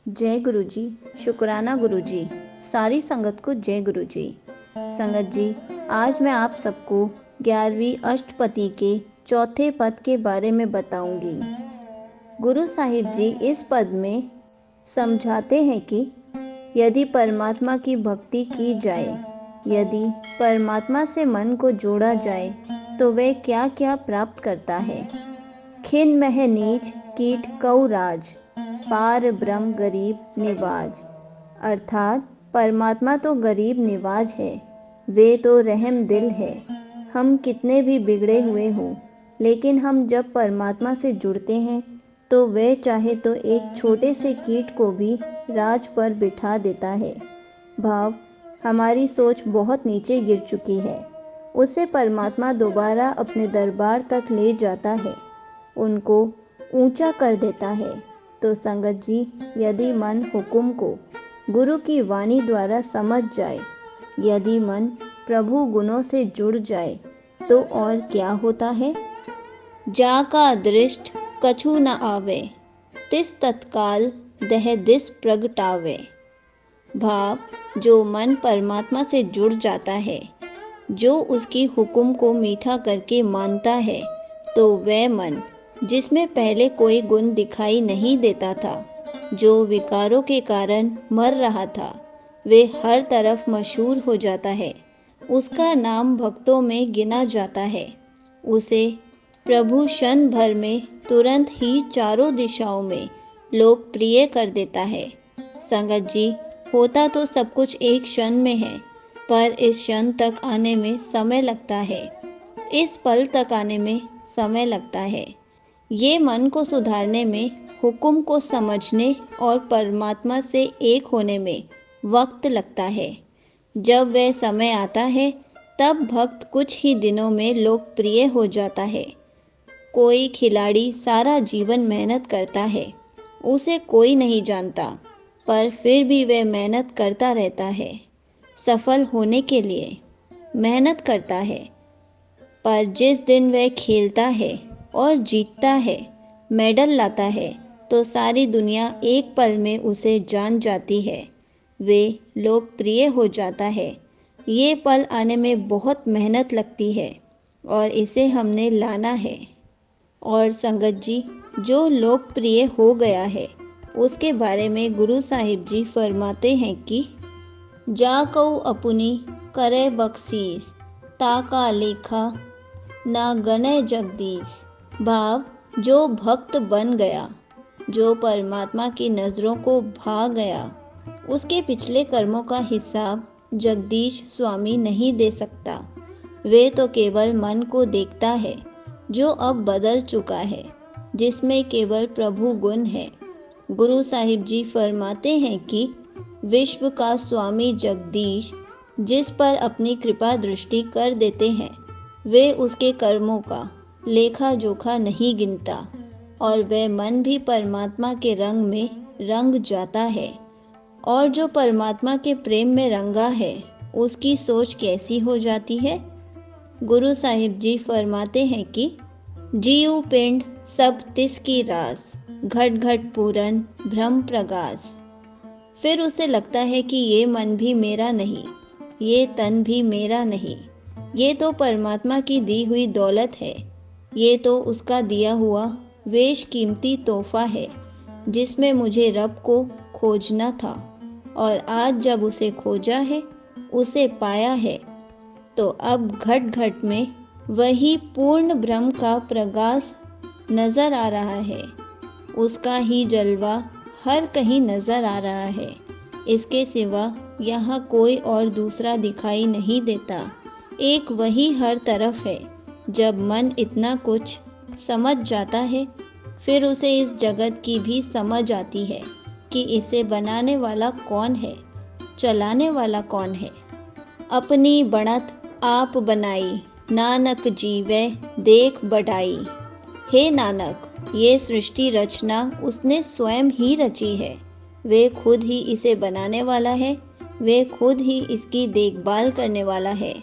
जय गुरु जी। शुक्राना गुरु जी। सारी संगत को जय गुरु जी। संगत जी, आज मैं आप सबको 11वीं अष्टपदी के चौथे पद के बारे में बताऊंगी। गुरु साहिब जी इस पद में समझाते हैं कि यदि परमात्मा की भक्ति की जाए, यदि परमात्मा से मन को जोड़ा जाए तो वह क्या क्या प्राप्त करता है। खिन मह नीच कीट कौ राज, पार ब्रह्म गरीब निवाज। अर्थात परमात्मा तो गरीब निवाज है, वे तो रहम दिल है। हम कितने भी बिगड़े हुए हों, लेकिन हम जब परमात्मा से जुड़ते हैं तो वह चाहे तो एक छोटे से कीट को भी राज पर बिठा देता है। भाव, हमारी सोच बहुत नीचे गिर चुकी है, उसे परमात्मा दोबारा अपने दरबार तक ले जाता है, उनको ऊंचा कर देता है। तो संगत जी, यदि मन हुक्म को गुरु की वाणी द्वारा समझ जाए, यदि मन प्रभु गुणों से जुड़ जाए तो और क्या होता है। जा का दृष्ट कछु न आवे, तिस तत्काल दह दिस प्रगटावे। भाव, जो मन परमात्मा से जुड़ जाता है, जो उसकी हुक्म को मीठा करके मानता है, तो वह मन जिसमें पहले कोई गुण दिखाई नहीं देता था, जो विकारों के कारण मर रहा था, वे हर तरफ मशहूर हो जाता है। उसका नाम भक्तों में गिना जाता है। उसे प्रभु क्षण भर में तुरंत ही चारों दिशाओं में लोकप्रिय कर देता है। संगत जी, होता तो सब कुछ एक क्षण में है, पर इस क्षण तक आने में समय लगता है, इस पल तक आने में समय लगता है। ये मन को सुधारने में, हुक्म को समझने और परमात्मा से एक होने में वक्त लगता है। जब वह समय आता है, तब भक्त कुछ ही दिनों में लोकप्रिय हो जाता है। कोई खिलाड़ी सारा जीवन मेहनत करता है, उसे कोई नहीं जानता, पर फिर भी वह मेहनत करता रहता है, सफल होने के लिए मेहनत करता है। पर जिस दिन वह खेलता है और जीतता है, मेडल लाता है, तो सारी दुनिया एक पल में उसे जान जाती है, वे लोकप्रिय हो जाता है। ये पल आने में बहुत मेहनत लगती है और इसे हमने लाना है। और संगत जी, जो लोकप्रिय हो गया है, उसके बारे में गुरु साहिब जी फरमाते हैं कि जा कऊ अपनी करे बख्शीस, ताका लेखा ना गने जगदीश। भाव, जो भक्त बन गया, जो परमात्मा की नज़रों को भा गया, उसके पिछले कर्मों का हिसाब जगदीश स्वामी नहीं दे सकता। वे तो केवल मन को देखता है, जो अब बदल चुका है, जिसमें केवल प्रभु गुण है। गुरु साहिब जी फरमाते हैं कि विश्व का स्वामी जगदीश जिस पर अपनी कृपा दृष्टि कर देते हैं, वे उसके कर्मों का लेखा जोखा नहीं गिनता, और वह मन भी परमात्मा के रंग में रंग जाता है। और जो परमात्मा के प्रेम में रंगा है, उसकी सोच कैसी हो जाती है। गुरु साहिब जी फरमाते हैं कि जीव पिंड सब तिस की रास, घट घट पूरन भ्रम प्रगास। फिर उसे लगता है कि ये मन भी मेरा नहीं, ये तन भी मेरा नहीं, ये तो परमात्मा की दी हुई दौलत है, ये तो उसका दिया हुआ बेश कीमती तोहफा है, जिसमें मुझे रब को खोजना था, और आज जब उसे खोजा है, उसे पाया है, तो अब घट घट में वही पूर्ण ब्रह्म का प्रकाश नजर आ रहा है, उसका ही जलवा हर कहीं नजर आ रहा है। इसके सिवा यहाँ कोई और दूसरा दिखाई नहीं देता, एक वही हर तरफ है। जब मन इतना कुछ समझ जाता है, फिर उसे इस जगत की भी समझ आती है कि इसे बनाने वाला कौन है, चलाने वाला कौन है। अपनी बढ़त आप बनाई, नानक जीवे देख बढ़ाई। हे नानक, ये सृष्टि रचना उसने स्वयं ही रची है, वे खुद ही इसे बनाने वाला है, वे खुद ही इसकी देखभाल करने वाला है।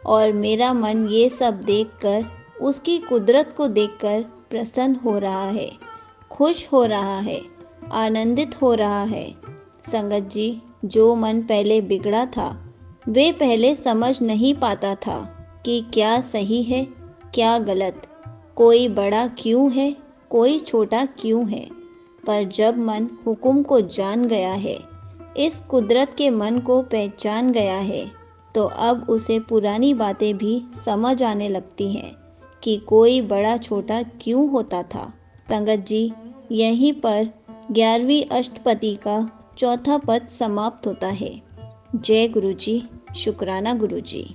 और मेरा मन ये सब देखकर, उसकी कुदरत को देखकर प्रसन्न हो रहा है, खुश हो रहा है, आनंदित हो रहा है। संगत जी, जो मन पहले बिगड़ा था, वे पहले समझ नहीं पाता था कि क्या सही है, क्या गलत, कोई बड़ा क्यों है, कोई छोटा क्यों है। पर जब मन हुक्म को जान गया है, इस कुदरत के मन को पहचान गया है, तो अब उसे पुरानी बातें भी समझ आने लगती हैं कि कोई बड़ा छोटा क्यों होता था। संगत जी, यहीं पर 11वीं अष्टपदी का चौथा पद समाप्त होता है। जय गुरु जी, शुक्राना गुरु जी।